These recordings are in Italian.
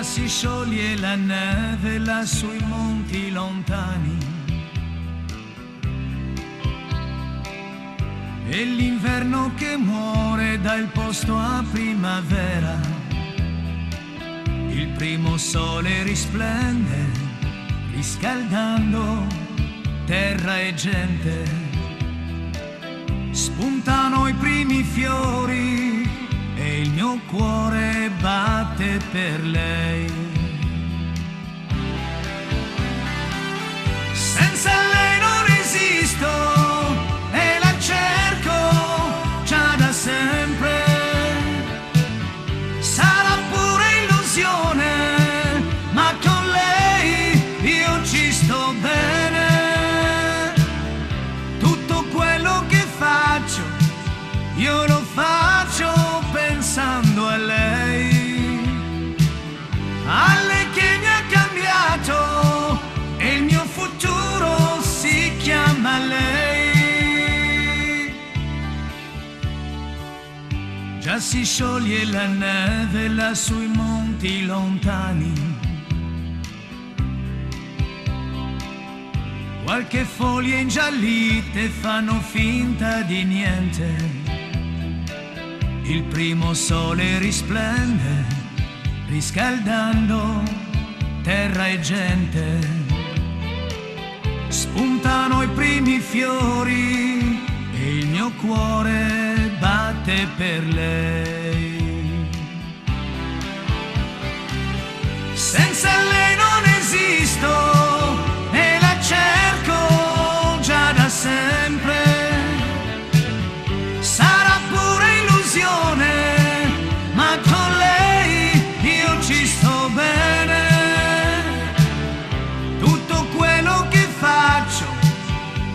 si scioglie la neve là sui monti lontani e l'inverno che muore dà il posto a primavera. Il primo sole risplende riscaldando terra e gente. Spuntano i primi fiori e il mio cuore batte per lei. Senza lei non esisto e la cerco già da sempre. Sarà pure illusione, ma con lei io ci sto bene. Tutto quello che faccio io lo faccio pensando a lei che mi ha cambiato e il mio futuro si chiama lei. Già si scioglie la neve là sui monti lontani, qualche foglia ingiallite fanno finta di niente. Il primo sole risplende, riscaldando terra e gente. Spuntano i primi fiori e il mio cuore batte per lei. Senza lei non esisto e la cerco già da sempre. Sarà pure illusione, ma con lei io ci sto bene. Tutto quello che faccio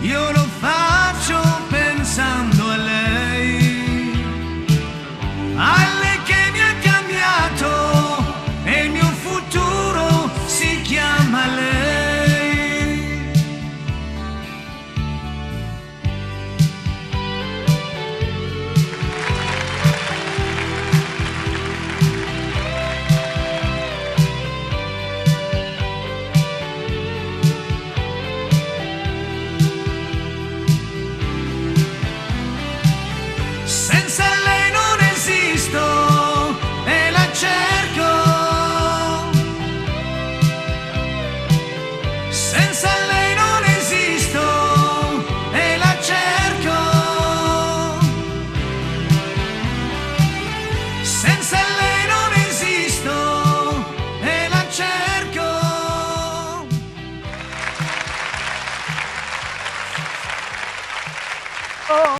io lo faccio pensando a lei che mi ha cambiato e il mio futuro si chiama lei. Senza lei non esisto e la cerco. Senza lei non esisto e la cerco. Senza lei non esisto e la cerco. Oh.